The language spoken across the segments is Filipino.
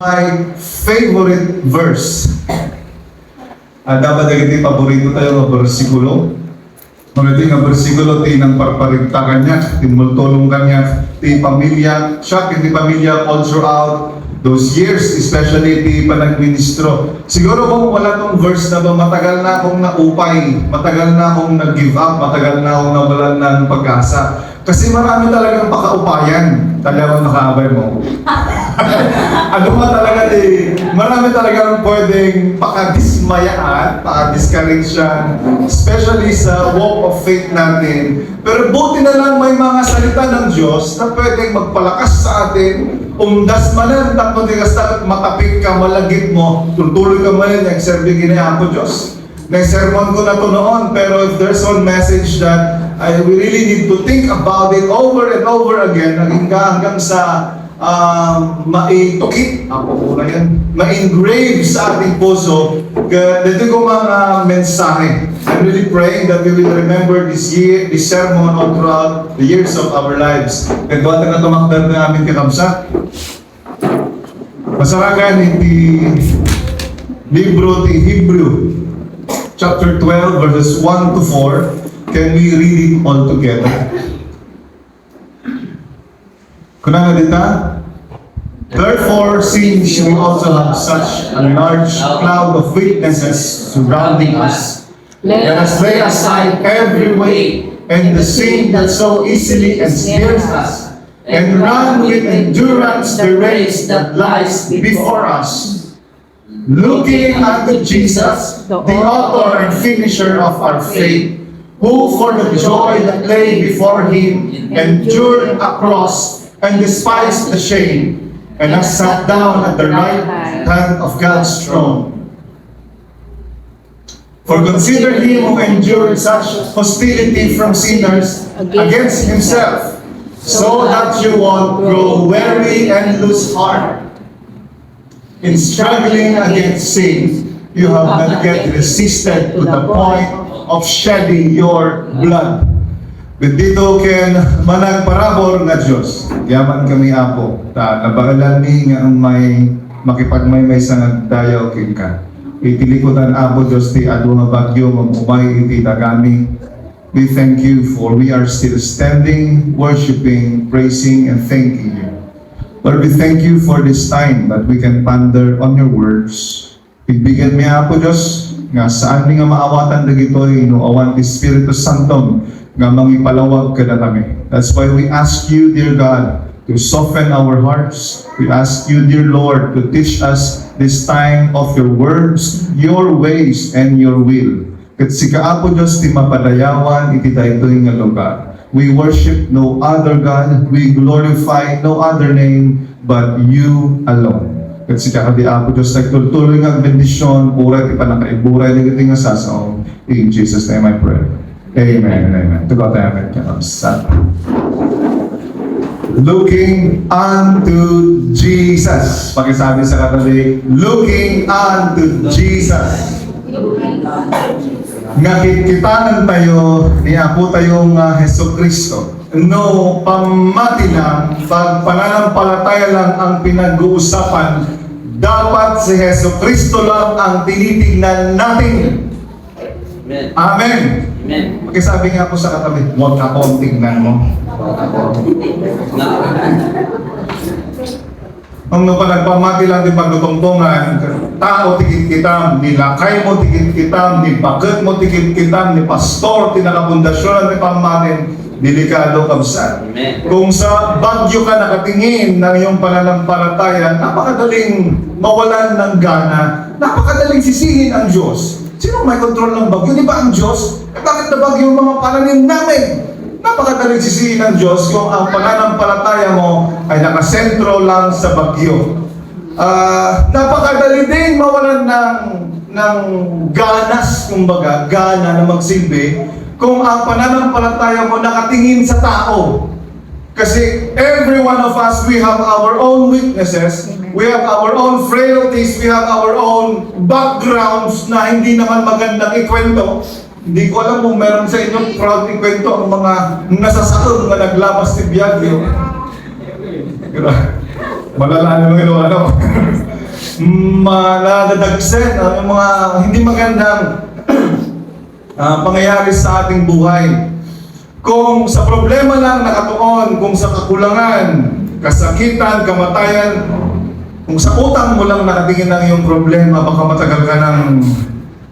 My favorite verse. Dapat iti paborito tayo nga bersikulo. Magati nga bersikulo ti nang parparigta kanya, ti multulong kanya, ti pamilya, siya ti pamilya all throughout those years, especially ti panagministro. Siguro kung wala tong verse na ba, matagal na akong naupay, matagal na akong nag-give up, matagal na akong nawalan ng pag-asa. Kasi marami talagang pakaupayan. Talagang nakaabay mo. Ano ba talaga marami talagang pwedeng pakadismayaan, pakadiscouragean, especially sa walk of faith natin. Pero buti na lang may mga salita ng Diyos na pwedeng magpalakas sa atin, umdas manan, tapos tigas matapik ka, malagit mo, tutuloy ka manan, nag-serve ginayaan ko Diyos. Nag-sermon ko na to noon, pero if there's one message that we really need to think about it over and over again, hanggang sa maitukit, ma-engrave sa ating puso. Dito ko mga mensahe. I'm really praying that we will remember this sermon all throughout the years of our lives. Kaya doon na tumakdar na amin kakamsa. Masaragan iti libro ti Hebrew, chapter 12, verses 1 to 4. Can we read it all together? Kunanga dita? Therefore, since we also have such a large cloud of witnesses surrounding us, let us lay aside every weight and the sin that so easily ensnares us, and run with endurance the race that lies before us, looking unto Jesus, the author and finisher of our faith, who for the joy that lay before him endured a cross and despised the shame, and has sat down at the right hand of God's throne. For consider him who endured such hostility from sinners against himself, so that you won't grow weary and lose heart. In struggling against sin, you have not yet resisted to the point of shedding your blood. Dito ken managparabor nga Dios. Yaman kami apo ta nabaalan mi nga ang may makipagmaymay sa nagdayaw ken ka. Itilikutan apo Dios ti adu nga bagyo mamumay iti dagami. We thank you for we are still standing, worshiping, praising, and thanking you. Lord, we thank you for this time that we can ponder on your words. Ibigyan mi apo Dios nga saan mi nga maawatan dagitoy no awan ti Espiritu Santo nga mangipalawag kada kami. That's why we ask you, dear God, to soften our hearts. We ask you, dear Lord, to teach us this time of your words, your ways, and your will. Kat si kaapo Diyos ti mapadayawan iti daytoy nga lugar. We worship no other God, we glorify no other name but you alone. Kat si kakadi apo Diyos nagtultuloy nga bendisyon, pura ti panakaiburay na iti nga sasaw. In Jesus' name I pray. Amen and amen. To God I am looking unto Jesus. Pakisabi sa katabi, looking unto Jesus. Ngakikitanan tayo, niya po tayong Heso Kristo. No, pamati lang, pag pananampalataya lang ang pinag-uusapan, dapat si Heso Kristo lang ang tinitignan natin. Amen. Amen. Amen. Pakisabi nga po sa katabi, huwag akong tingnan mo. Ang nagpamati lang din pagdutungtungan, tao tigit-kitam, nilakay mo tigit-kitam, ni bagat mo tigit-kitam, ni pastor, tinakabundasyon, ni pamatin, delikado kabsat. Kung sa bagyo ka nakatingin ng iyong pananampalataya, napakadaling mawalan ng gana, napakadaling sisihin ang Diyos. Sino may kontrol ng bagyo? Di ba ang Diyos? Bakit na bagyo yung mga pananim namin? Napakadaling sisihin ng Diyos kung ang pananampalataya mo ay nakasentro lang sa bagyo. Napakadali din mawalan ng ganas, kumbaga, gana na magsilbi, kung ang pananampalataya mo nakatingin sa tao. Kasi every one of us, we have our own weaknesses, we have our own frailties, we have our own backgrounds na hindi naman magandang ikwento. Hindi ko alam kung meron sa inyong proud ikwento ang mga nasasaon na naglabas ni Biagyo. Malala naman yung ano. madadagsen, yung mga hindi magandang pangyayari sa ating buhay. Kung sa problema lang nakatuon, kung sa kakulangan, kasakitan, kamatayan, kung sa utang mo lang nakatingin ang iyong problema, baka matagal ka nang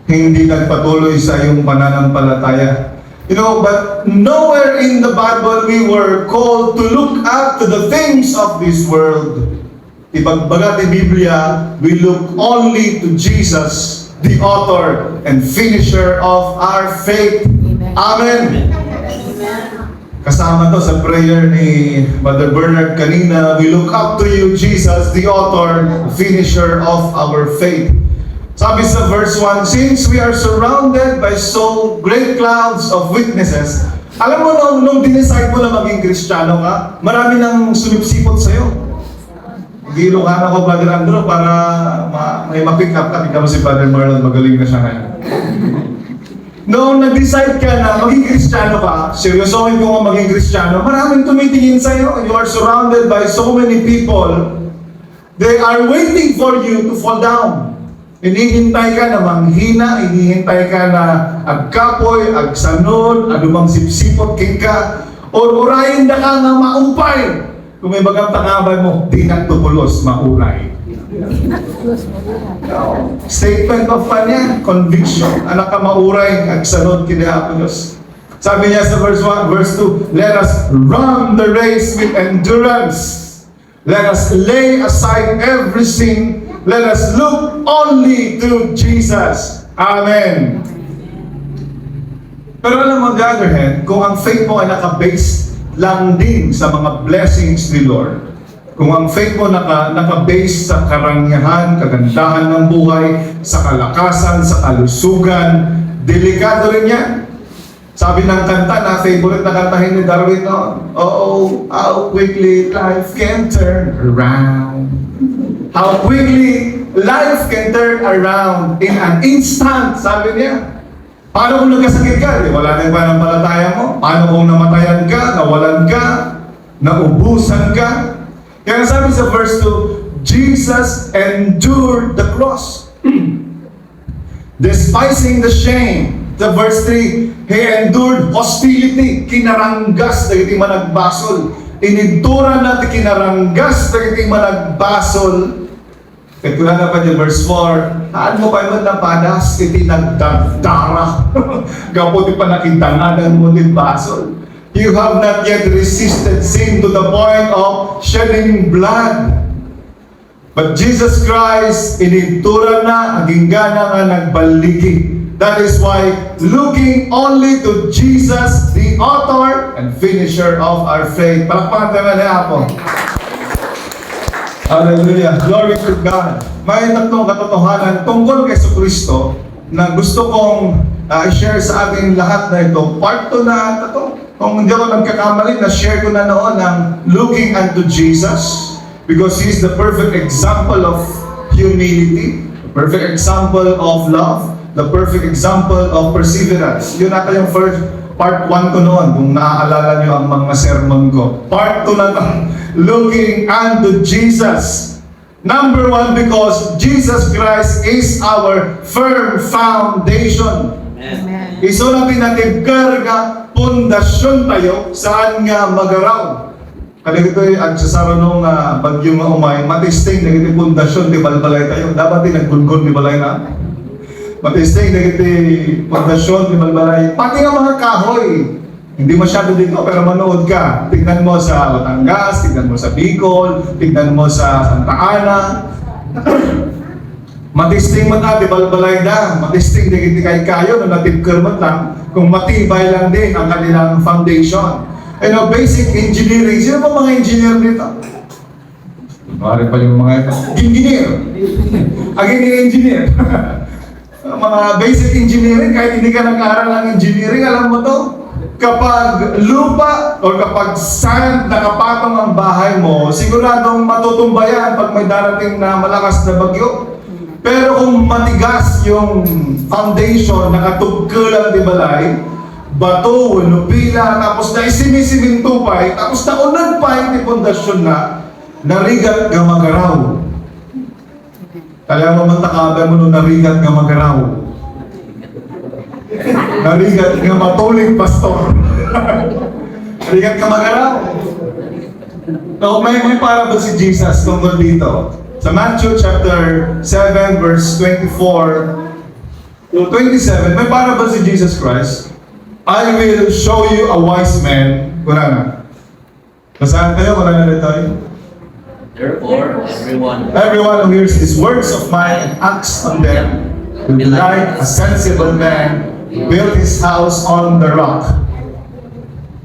hindi nagpatuloy sa iyong pananampalataya. You know, but nowhere in the Bible we were called to look up to the things of this world. Ibagbaga ni Biblia, we look only to Jesus, the author and finisher of our faith. Amen. Kasama to sa prayer ni Brother Bernard kanina, we look up to you, Jesus, the author, finisher of our faith. Sabi sa verse 1, since we are surrounded by so great clouds of witnesses, alam mo nung dinicide mo na maging Kristiyano ka, marami nang sumipsipot sa'yo. Mag-iilokan ako, Brother Andrew, para may ma-pick up ka. Ikaw si Brother Marlon, magaling na siya ngayon. Noong nag-decide ka na maging Kristiyano ka, seryosohin ko nga maging Kristiyano, maraming tumitingin sa'yo. You are surrounded by so many people. They are waiting for you to fall down. Hinihintay ka na manghina, hinihintay ka na agkapoy, agsanod, anumang sipsipot ka, o urayin na ka nga maupay. Kung may bagang tangabay mo, di nagtupulos, mauray. Statement of kanya, conviction. Anak ka mauray, agsanod kinahapolos. Sabi niya sa verse 1, verse 2, let us run the race with endurance. Let us lay aside every sin. Let us look only to Jesus. Amen. Pero alam mo, on the other hand, kung ang faith mo ay naka-base lang din sa mga blessings ni Lord, kung ang faith mo naka-base sa karangyaan, kagandahan ng buhay, sa kalakasan, sa kalusugan, delikado rin yan. Sabi ng kanta na favorite na kantahin ni Darwin noon, oh, how quickly life can turn around. How quickly life can turn around in an instant, sabi niya. Paano kung nagkasakit ka? Wala na yung pananampalataya mo. Paano kung namatayan ka, nawalan ka, naubusan ka? Kaya sabi sa verse 2, Jesus endured the cross, despising the shame. Sa verse 3, He endured hostility, kinaranggas na iti managbasol. Inintura natin kinaranggas na iti managbasol. Kaya kung na pa niya, verse 4, haan mo pa yun na padas, iti nagdagdara. Gaputi pa nakitanganan mo din basol. You have not yet resisted sin to the point of shedding blood. But Jesus Christ, inintura na, aging gana nga nagbaligi. That is why, looking only to Jesus, the author and finisher of our faith. Palakpakan tayo na po. Hallelujah. Glory to God. May tatlong katotohanan tungkol kay Kristo na gusto kong i-share sa ating lahat na ito. Part 2 na ito. Kung hindi ako nagkakamali, na-share ko na noon ng looking unto Jesus because He is the perfect example of humility, the perfect example of love, the perfect example of perseverance. Yun natin yung first part 1 ko noon, kung naaalala nyo ang mga sermon ko. Part 2 na ito, looking unto Jesus. Number 1, because Jesus Christ is our firm foundation. Amen. Iso natin karga, pundasyon tayo, saan nga magaraw. Kaya ito ang sasaro nung bagyo nga umay, matisting, nagiti pundasyon, di balbalay tayo. Dapat din naggungun, di balay na. Matisting, nagiti pundasyon, di balbalay. Pati nga mga kahoy, hindi masyado dito, pero manood ka. Tignan mo sa Batangas, tignan mo sa Bicol, tignan mo sa Santa Ana. Matisting man natin, balbalay na. Matisting, di kayo, no natipker man lang, kung matibay lang din ang kanilang foundation. Basic engineering. Sino ba mga engineer dito? Mari pa yung mga engineer. Engineer. Mga basic engineering, kahit hindi ka nag-aaral ng engineering, alam mo to? Kapag lupa o kapag sand nakapatong ang bahay mo, siguradong matutumba yan pag may darating na malakas na bagyo. Pero kung matigas yung foundation, nakatugkulang di balay, bato, nupila, tapos na isimi-siming tupay, tapos naunag pa yung pundasyon na, narigat gamagaraw. Kaya mamantakaban mo nung narigat nga magaraw. Narigat nga matuling pastor. Narigat nga magaraw. So, may parable si Jesus tungkol dito. Sa Matthew chapter 7 verse 24 to 27, may parable si Jesus Christ. I will show you a wise man. Wala na. Basahan kayo, wala na rin tayo. Therefore, Everyone who hears these words of mine and acts on them will be like a sensible man who built his house on the rock.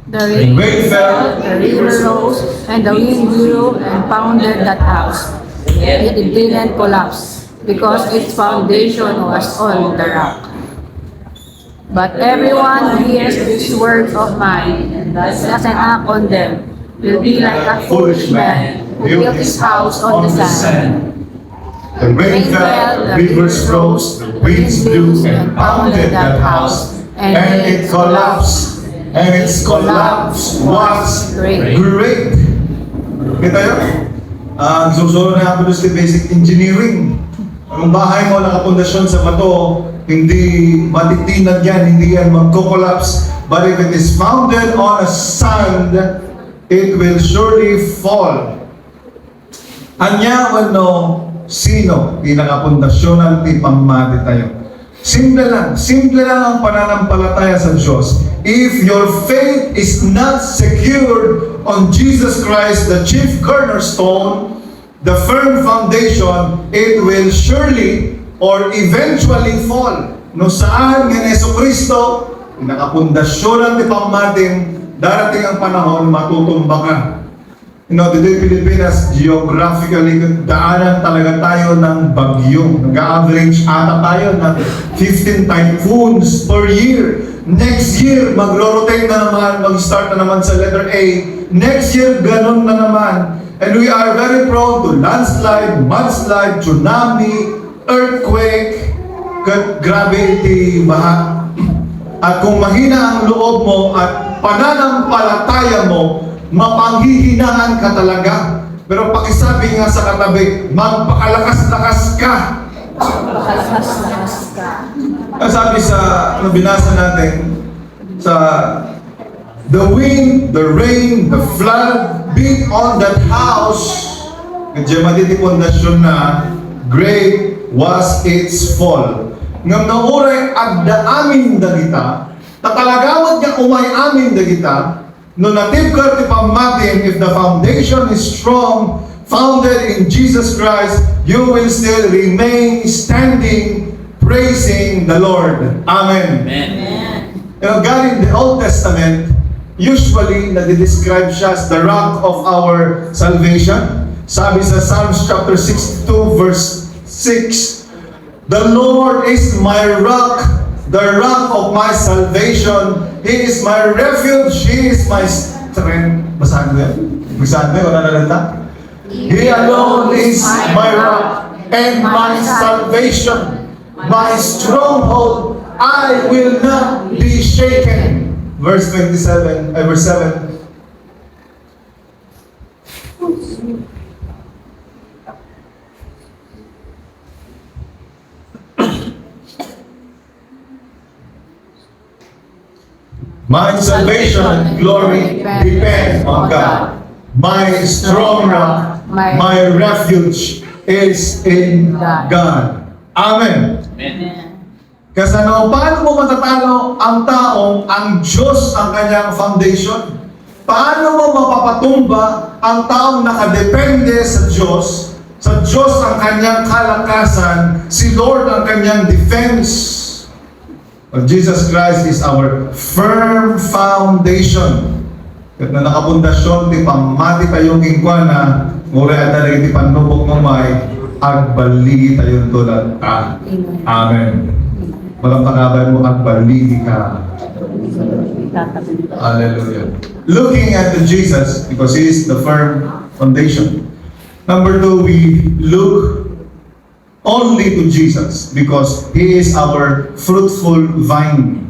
The rain Rain fell, the river rose, and the wind blew and pounded that house. Yet it didn't collapse, because its foundation was on the rock. But everyone who hears these words of mine and doesn't act on them will be like a foolish man who built his house on the sand. The rain fell, the rivers rose, the winds blew and pounded that house, and it collapsed. And its collapse was great. Kita yun? Ang susunod na ako sa basic engineering. Ang bahay mo nakapundasyon sa bato, hindi matitinag yan, hindi yan magko-collapse. But if it is founded on a sand, it will surely fall. Anya wano sino pinakapundasyonan ti pamati tayo. Simple lang ang pananampalataya sa Diyos. If your faith is not secured on Jesus Christ, the chief cornerstone, the firm foundation, it will surely or eventually fall. No saan nga Yesu Kristo, pinakapundasyonan ti pamating, darating ang panahon, matutumba ka. You know, today Pilipinas, geographically, daanan talaga tayo ng bagyo. Nag-average ata tayo ng 15 typhoons per year. Next year, magro-rotate na naman, mag-start na naman sa letter A. Next year, ganun na naman. And we are very prone to landslide, mudslide, tsunami, earthquake, gravity, baha. At kung mahina ang loob mo at pananampalataya mo, mapanghihinaan ka talaga. Pero pakisabi nga sa katabi, magpakalakas-lakas ka. Magpakalakas-lakas ka. Sabi sa, binasa natin, sa the wind, the rain, the flood beat on that house. Medyo matitipondasyon na, great was its fall. Ngam na uray agda amin dagita, tatalagawad niya umay amin dagita, no natib ka ti pamatin, if the foundation is strong, founded in Jesus Christ, you will still remain standing, praising the Lord. Amen. Amen. You know, God in the Old Testament, usually nadi-describe siya as the rock of our salvation. Sabi sa Psalms chapter 62 verse 6, the Lord is my rock, the rock of my salvation. He is my refuge. He is my strength. Basahan mo yan? Basahan mo yan? Wala nalanta? He alone is my rock and my salvation, my stronghold. I will not be shaken. Verse 27, verse 7. My salvation and glory depend on God. My strong rock, my refuge is in God. Amen. Amen. Kasi paano mo matatalo ang taong ang Diyos ang kanyang foundation? Paano mo mapapatumba ang taong nakadepende sa Diyos? Sa Diyos ang kanyang kalakasan, si Lord ang kanyang defense. But Jesus Christ is our firm foundation. At na nakapundasyon, di pamati tayo kingkwa na mura at talaga di panubok mamay, agbaligi tayo tulad ka. Amen. Walang pakabay mo, agbaligi ka. Hallelujah. Looking at the Jesus, because He is the firm foundation. Number 2, we look only to Jesus because He is our fruitful vine.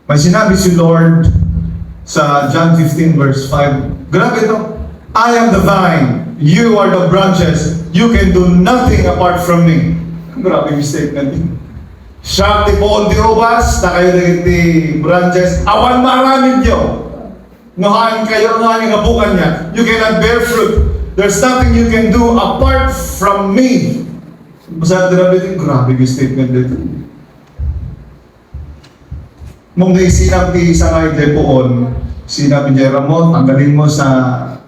May sinabi si Lord sa John 15 verse 5. Grabe ito. I am the vine, you are the branches. you can do nothing apart from me. Grabe yung statement yun. Siya ti poon ti ubas, na kayo ti branches, awan maramid nyo. Nohaan kayo, nohaan yung nabukan niya. You cannot bear fruit. There's nothing you can do apart from me. Basta grabe yung statement dito. Nung naisinap ti isa nga ito poon, sinap ni Ramon, tanggalin mo sa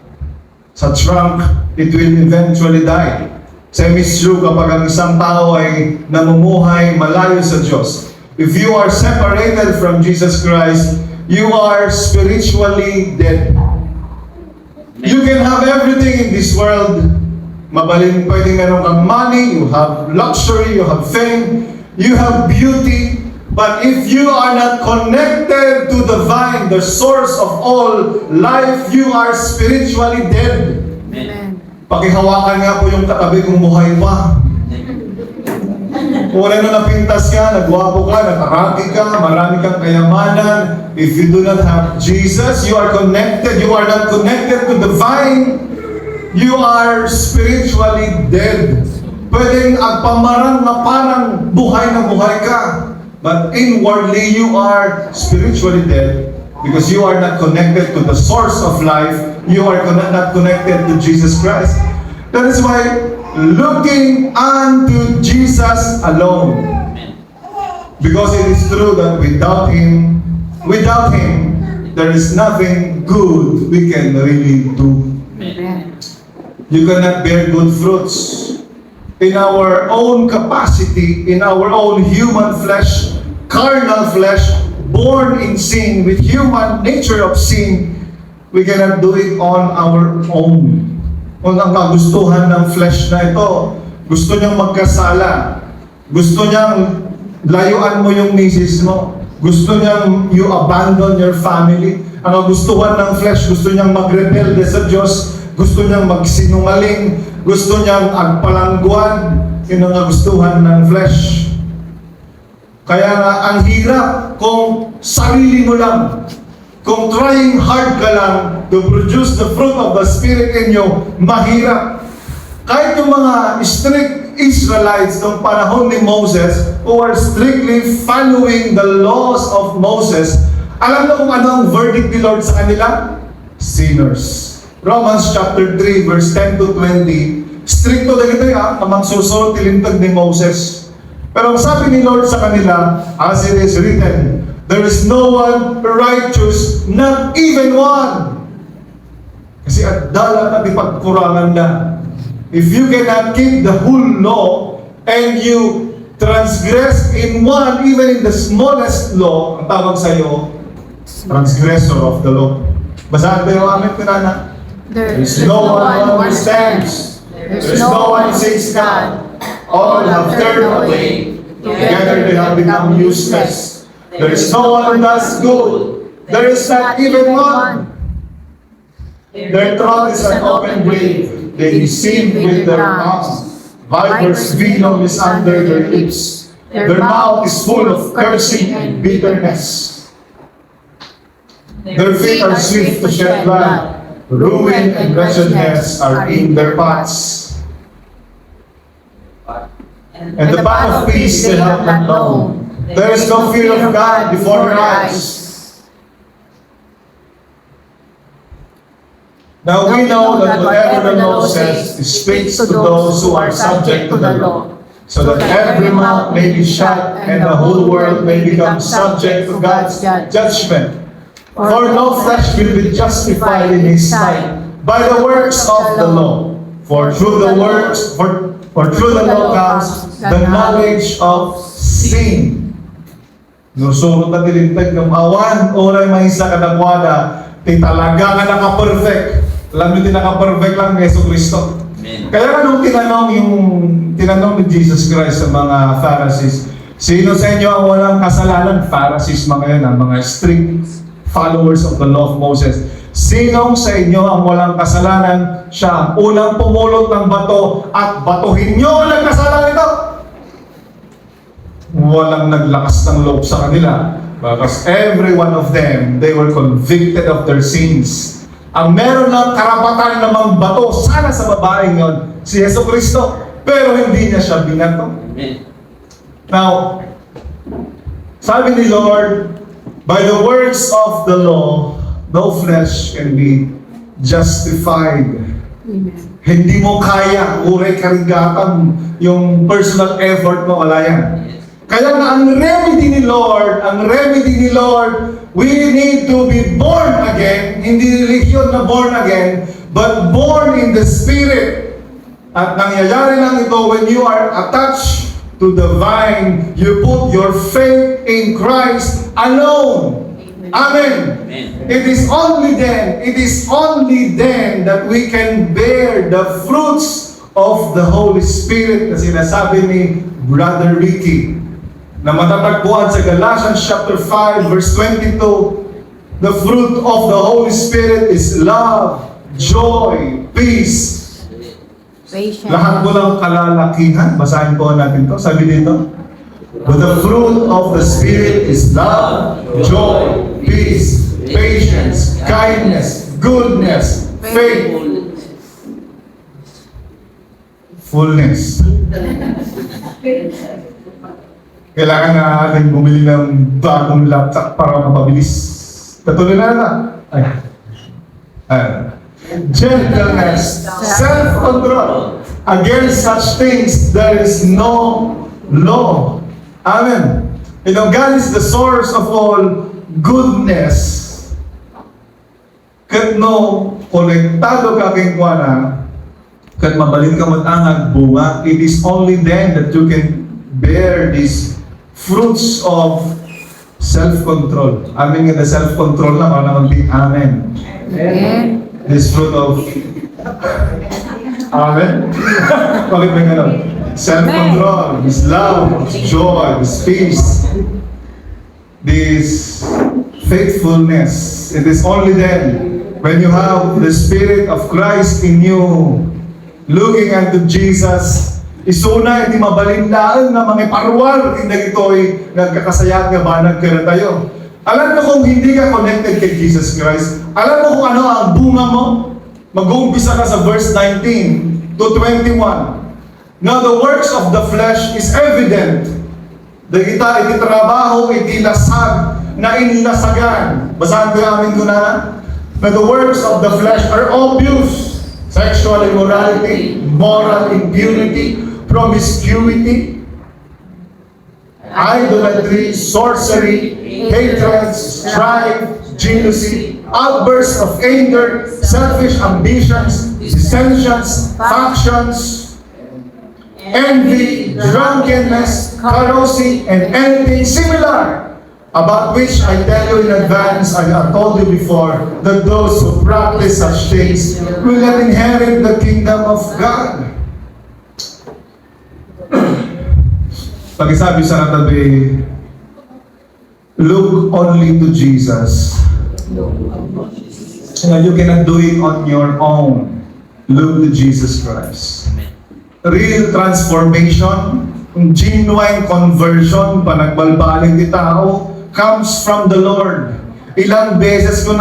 trunk, it will eventually die. Same is true kapag ang isang tao ay namumuhay malayo sa Diyos. If you are separated from Jesus Christ, you are spiritually dead. You can have everything in this world. Mabalin, pwedeng meron kang money, you have luxury, you have fame, you have beauty. But if you are not connected to the vine, the source of all life, you are spiritually dead. Amen. Pakihawakan nga po yung katabi kong buhay pa. Kung wala na napintas ka, nagwapo ka, nakarati ka, marami kang kayamanan. If you do not have Jesus, you are connected. You are not connected to the vine. You are spiritually dead. Pwedeng agpamarang na parang buhay na buhay ka. But inwardly, you are spiritually dead because you are not connected to the source of life. You are not connected to Jesus Christ. That is why looking unto Jesus alone. Because it is true that without Him, there is nothing good we can really do. Amen. You cannot bear good fruits. In our own capacity, in our own human flesh, carnal flesh, born in sin, with human nature of sin, we cannot do it on our own. Kung ang kagustuhan ng flesh na ito, gusto niyang magkasala, gusto niyang layuan mo yung misis mo, gusto niyang you abandon your family, ang kagustuhan ng flesh, gusto niyang magrebelde sa Diyos, gusto niyang magsinungaling, gusto niyang agpalangguan, yun ang kagustuhan ng flesh. Kaya nga, ang hirap kung sarili mo lang, kung trying hard ka lang to produce the fruit of the Spirit in you, mahirap. Kahit yung mga strict Israelites ng panahon ni Moses, who are strictly following the laws of Moses, alam mo kung ano ang verdict ni Lord sa kanila? Sinners. Romans chapter 3, verse 10 to 20, stricto na ito amang susunod tilintag ni Moses. Pero ang sabi ni Lord sa kanila, as it is written, there is no one righteous, not even one. Kasi at dala na di pagkurangan na. If you cannot keep the whole law, and you transgress in one, even in the smallest law, ang tawag sa iyo, transgressor of the law. Basahan tayo ang amin pinana. There is no one who understands. There is no one who seeks God. All have turned away. Together they have become useless. There is no one who does good. There is not even one. Their throat is an open grave. They deceive with their tongues. Vipers' venom is under their lips. Their mouth is full of cursing and bitterness. Their feet are swift to shed blood. Ruin and wretchedness are in their paths. And the path of peace they have not known. There is no fear of God before their eyes. Now we know that whatever the law says, it speaks to those who are subject to the law, so that every mouth may be shut and the whole world may become subject to God's judgment. For no flesh will be justified in His sight by the works of the law. For through the law comes the knowledge of sin. Nusurot na dilintag ng awan, oray mahisa kadagwada, ti talaga nga naka-perfect. Alam nyo, naka-perfect lang ni Yesu Cristo. Kaya nung tinanong ni Jesus Christ sa mga Pharisees, sino sa inyo ang walang kasalanan? Pharisees mga yan, ang mga strict followers of the law of Moses. Sinong sa inyo ang walang kasalanan? Siya ang unang pumulot ng bato at batuhin nyo ang nagkasalanan ito. Walang naglakas ng loob sa kanila. Because every one of them, they were convicted of their sins. Ang meron ng karapatan na magbato sana sa babaeng yon, si Yesu Cristo. Pero hindi niya siya binato. Amen. Now, sabi ni Lord, by the works of the law, no flesh can be justified. Amen. Hindi mo kaya, uray karigatan, yung personal effort mo, wala yan. Kaya nga, ang remedy ni Lord, we need to be born again, hindi religion na born again, but born in the Spirit. At nangyayari lang ito when you are attached to the vine, you put your faith in Christ alone. Amen. Amen. It is only then that we can bear the fruits of the Holy Spirit na sinasabi ni Brother Ricky, na matatagpuan sa Galatians chapter 5 verse 22. The fruit of the Holy Spirit is love, joy, peace. Patience. Lahat mo lang kalalakihan. Basahin po natin to. Sabi dito, but the fruit of the Spirit is love, joy, peace, patience, kindness, goodness, faith, fullness. Kailangan na natin bumili ng bagong laptop para mapabilis. Patuloy na. Gentleness, self-control. Against such things, there is no law. Amen. You know, God is the source of all goodness. Kat no, konektado ka kay kuana, kat mabalin ka matangag bunga, it is only then that you can bear these fruits of self-control. Amen nga na self-control na, para naman di amen. Amen. This fruit of amen? Bakit may gano'n? Self-control, this love, this joy, this peace, this faithfulness. It is only then when you have the Spirit of Christ in you, looking unto Jesus. Isuna, hindi mabalindaan na mga parwal, hindi ito'y nagkakasayat nga ba nagkara tayo. Alam mo kung hindi ka connected kay Jesus Christ, alam mo kung ano ang bunga mo? Mag-uumpisa ka sa verse 19 to 21. Now the works of the flesh is evident. Iti trabaho, iti lasag, na inlasagan. Basahan ko yung amin ko na. Now the works of the flesh are obvious. Sexual immorality, moral impurity, promiscuity, idolatry, sorcery, hatred, strife, jealousy, outbursts of anger, selfish ambitions, dissensions, factions, envy, drunkenness, carousing, and anything similar, about which I tell you in advance, I have told you before, that those who practice such things will not inherit the kingdom of God. Pag-isabi sa katabi, look only to Jesus. You cannot do it on your own. Look to Jesus Christ. Real transformation, genuine conversion, panagbalbaling di tao, comes from the Lord. Ilang beses ko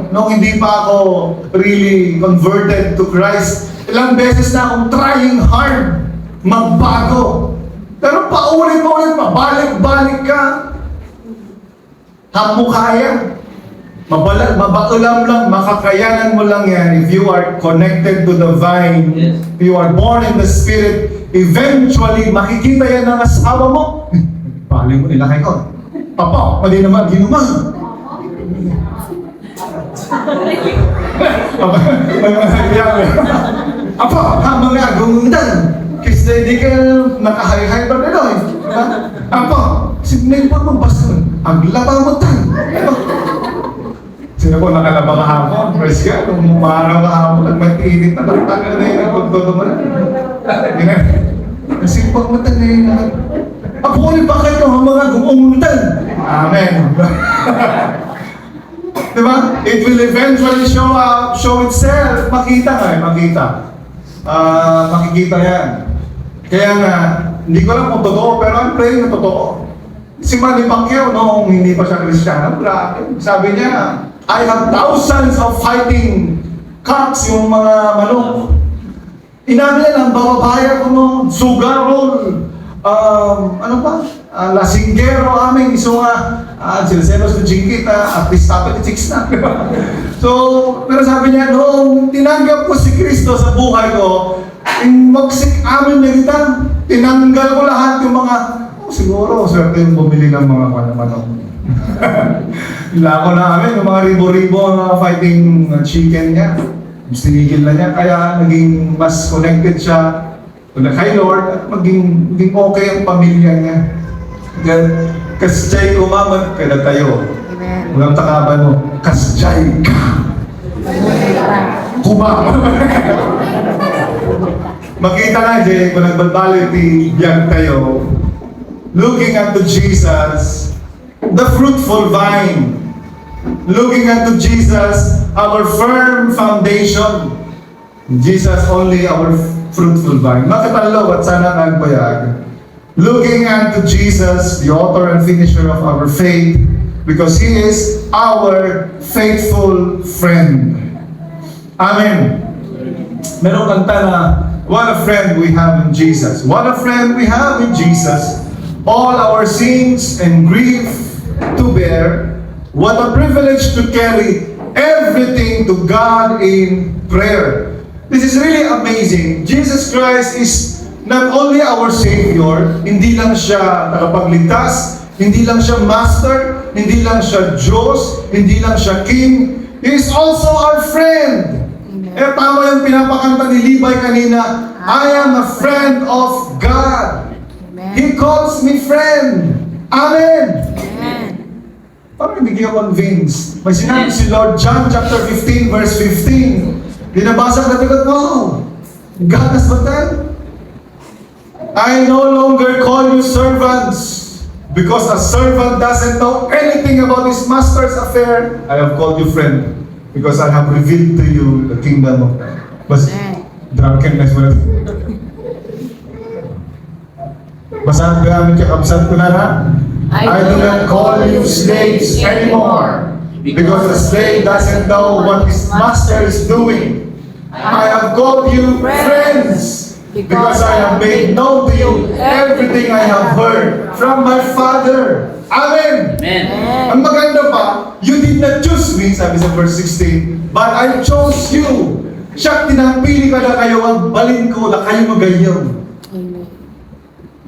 nung hindi pa ako really converted to Christ, ilang beses na akong trying hard magbago. Pero paulit-ulit, mabalik-balik ka. Hamo kaya. Mabaulam lang, makakayanan mo lang yan if you are connected to the vine, if you are born in the Spirit, eventually makikita yan ng asawa mo. Balik mo, ilakay ko. Papa, pwede naman, ginuman. Apa, habang nga, gumundan. Kasi hindi ka nakahay-hay pa nila eh. Apa, signal pa mo basta. Ang laba mo tan. Sino po nakalaba kahapon? Praise God, kung umaraw kahapon at mag-init na nagtagal na yun ang pagdodo mo na. Kasi pag matag na yun na. Apo, bakit yung mga gumundan? Amen. Diba? It will eventually show itself. Makita nga eh, makita. Makikita yan. Kaya nga, hindi ko alam kung totoo, pero I'm praying na totoo. Si Manny Pacquiao, noong hindi pa siya Kristiyano, grabe. Sabi niya, I have thousands of fighting cocks, yung mga manok. Inabi nila ang bababaya ko no, sugarol, ano pa? Lasinggero aming iso nga, silaselos na jingkita, at least tapos ni chicks na. So, pero sabi niya, noong tinanggap ko si Kristo sa buhay ko, yung magsik amin na kita, tinanggal ko lahat yung mga, siguro, swerte yung bumili ng mga manok. Lako na amin, yung mga ribo-ribo na fighting chicken niya. Tinigil na niya, kaya naging mas connected siya kay Lord at maging okay ang pamilya niya. Kasjay umaman, kaya tayo. Amen. Walang takaban mo, kasjay ka. Kumaman. Makita nga, Jay, kung nagbalbalik biyag tayo, looking unto Jesus, the fruitful vine. Looking unto Jesus, our firm foundation. Jesus only our fruitful vine. Makatalo at sana nagbayag. Looking unto Jesus, the author and finisher of our faith, because He is our faithful friend. Amen. Merong kanta na, what a friend we have in Jesus. What a friend we have in Jesus. All our sins and grief to bear. What a privilege to carry everything to God in prayer. This is really amazing. Jesus Christ is not only our Savior, hindi lang siya tagapagligtas, hindi lang siya Master, hindi lang siya Diyos, hindi lang siya King, He is also our friend. Eh, tama yung pinapakanta ni Levi kanina, I am a friend of God. He calls me friend. Amen. Parang hindi kayo convinced. May sinabi si Lord John chapter 15 verse 15. Binabasa na tagot mo. God has battle. I no longer call you servants because a servant doesn't know anything about his master's affair. I have called you friend because I have revealed to you the kingdom of God. Bas, drunkenness mo na. Basahan ko namin kakabsat ko na na. I do not call you slaves anymore because the slave doesn't know what his master is doing. I have called you friends because I have made known to you everything I have heard from my Father. Amen. Amen. Ang maganda pa, you did not choose me, sabi sa verse 16, but I chose you. Siya, tinapili ka na kayo, ang balin ko na kayo magayon.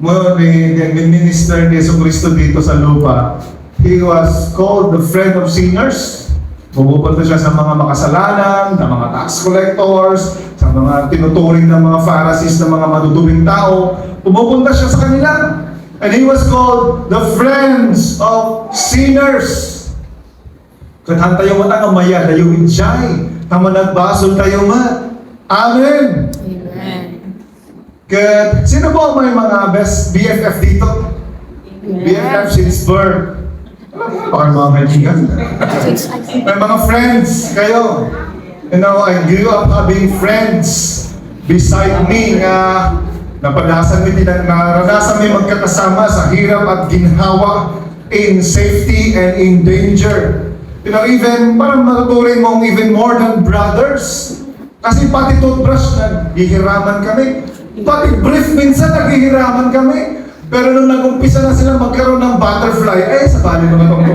Mo ni minister ni Jesucristo dito sa lupa, he was called the friend of sinners. Pumupunta siya sa mga makasalanan, sa mga tax collectors, sa mga tinuturing ng mga Pharisees, ng mga maduduming tao. Pumupunta siya sa kanila. And he was called the friends of sinners. Katan tayo mata ng maya, tayo injay, tama nagbasol tayo mat. Amen. Good. Sino po may mga best BFF dito? BFF since birth. Baka mga kaibigan. May mga friends kayo. You know, I grew up having friends beside me nga naranasan mi magkakasama sa hirap at ginhawa, in safety and in danger. You know, even parang matuturing mong even more than brothers. Kasi pati toothbrush naghihiraman kami. Pati brief minsan naghihiraman kami. Pero nung nag-umpisa na sila magkaroon ng butterfly, eh, sabali naman itong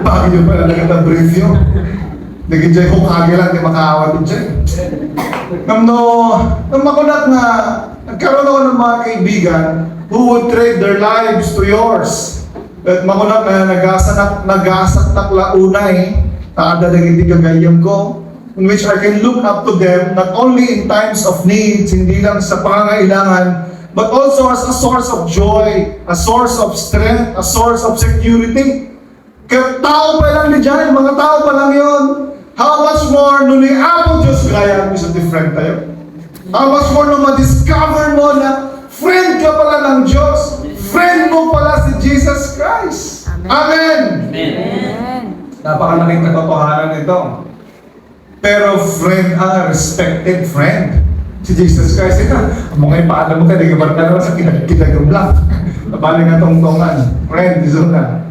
bagay yun pala ng brief yun. Naging dyan, hukage lang, di makaawat dyan. Nung makunat na, nagkaroon ako ng mga kaibigan who would trade their lives to yours. At makunat na nag-asat takla unay, taadadagiti gagayam ko, in which I can look up to them, not only in times of needs, hindi lang sa pangangailangan, but also as a source of joy, a source of strength, a source of security. Kaya tao pa lang ni Jai, mga tao pa lang yun. How much more nung ni-apple Diyos kaya sa different tayo? How much more nung ma-discover mo na friend ka pala ng Diyos, friend mo pala si Jesus Christ. Amen! Amen. Napakalaking katotohanan ito. Pero friend respected friend. Si Jesus Christ, ang mga ipaalam mo ka, di ka ba naman sa kinagamblang. Nabali nga tongtongan. Friend, iso na.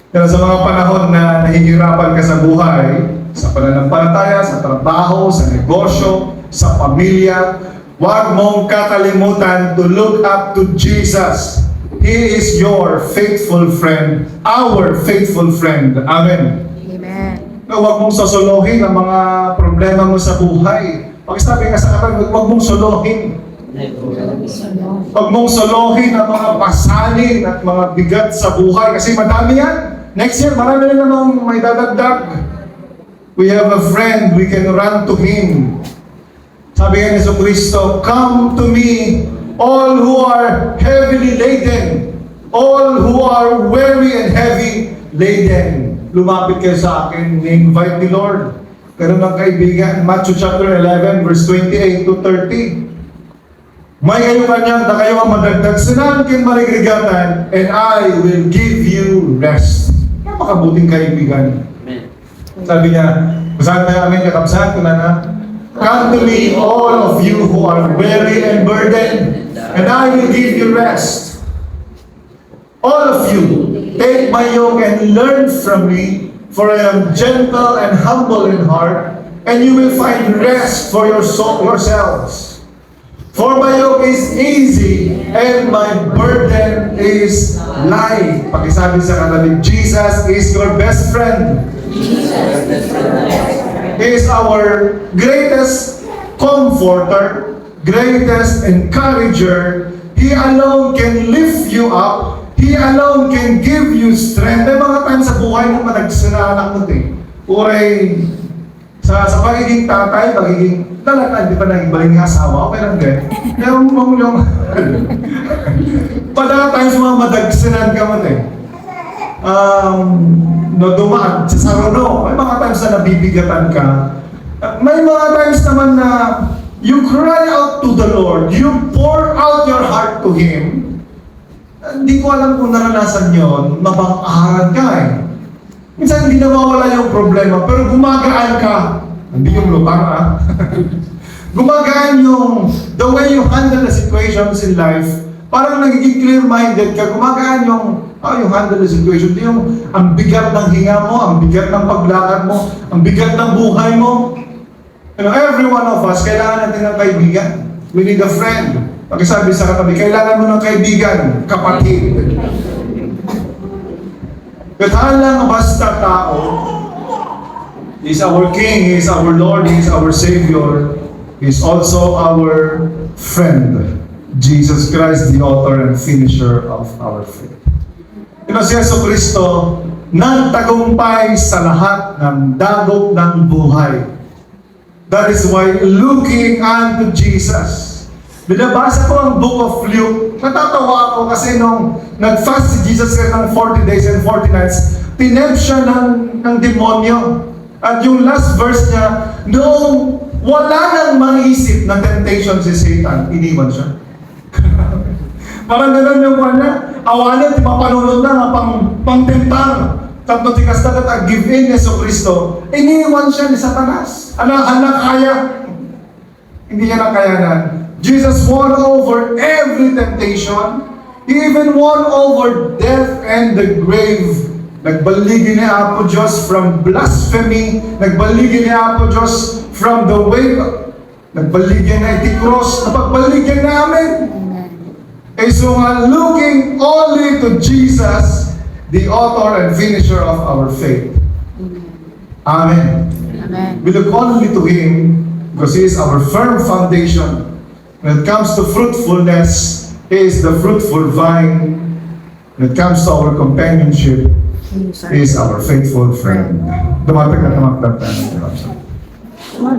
Pero sa mga panahon na nahihirapan ka sa buhay, sa pananampalataya, sa trabaho, sa negosyo, sa pamilya. Huwag mong kakalimutan to look up to Jesus. He is your faithful friend, our faithful friend. Amen. Amen. Huwag mong sosolohin ang mga problema mo sa buhay. Pag sabi nga sa kapag, huwag mong solohin. Huwag mong solohin ang mga pasanin at mga bigat sa buhay. Kasi madami yan. Next year, marami na namang may dadagdag. We have a friend, we can run to Him. Sabi nga ni Jesucristo, "Come to me, all who are heavily laden, all who are weary and heavy laden." Lumapit kayo sa akin, ni-invite ni Lord. Pero ng kaibigan, Matthew chapter 11, verse 28 to 30. May kayo kanyang na kayo ang madagdag sinan kin marigligatan, and I will give you rest. Napakabuting kaibigan. Amen. Sabi niya, basahin tayo amin kakabsahan ko na "Come to me, all of you who are weary and burdened, and I will give you rest. All of you, take my yoke and learn from me, for I am gentle and humble in heart, and you will find rest for your yourselves. For my yoke is easy, and my burden is light." Pakisabi sa katabi, Jesus is your best friend. He is our greatest comforter, greatest encourager. He alone can lift you up. He alone can give you strength. May mga times sa buhay mo managsinaanak mo uray sa pagiging tatay, pagiging talaga, di pa naging baling ng asawa, okay lang din. Pero mong yung pada times mga madagsinan ka mo no, dumaan sa saruno. May mga times na nabibigatan ka. May mga times naman na you cry out to the Lord, you pour out your heart to Him. Hindi ko alam kung naranasan yon, mabang-aharan ka Minsan hindi nawawala yung problema, pero gumagaan ka. Hindi yung lutang Gumagaan yung the way you handle the situations in life. Parang nagiging clear-minded ka. Gumagaan yung you handle the situation. Hindi yung ang bigat ng hinga mo, ang bigat ng paglakad mo, ang bigat ng buhay mo. You know, every one of us, kailangan natin ng kaibigan. We need a friend. Pagkasabi sa katabi, kailangan mo ng kaibigan, kapatid. Katahan lang basta tao. He is our King, He is our Lord, He is our Savior. He is also our friend. Jesus Christ, the author and finisher of our faith. You know, si Jesucristo, nagtagumpay sa lahat ng dagok ng buhay. That is why looking unto Jesus. Binabasa ko ang Book of Luke. Natatawa ako kasi nung nag-fast si Jesus ng 40 days and 40 nights, tinempt siya ng demonyo. At yung last verse niya, noong wala nang maisip na temptation si Satan, iniwan siya. Parang ganun yung kanya, awanan, di mapanunod na pang-tentar. Tapos tikas na give in Jesucristo, iniwan siya ni Satanas. Anak kaya. Hindi niya nakayanan. Jesus won over every temptation. He even won over death and the grave. Nagbaligin ni Apo Diyos from blasphemy. Nagbaligin ni Apo Diyos from the way. Nagbaligin na iti cross. Napagbaligin namin. So looking only to Jesus, the author and finisher of our faith. Amen. Amen. We look only to Him because He is our firm foundation. When it comes to fruitfulness, He is the fruitful vine. When it comes to our companionship, He is our faithful friend. Dumatag na naman tayo. Come on.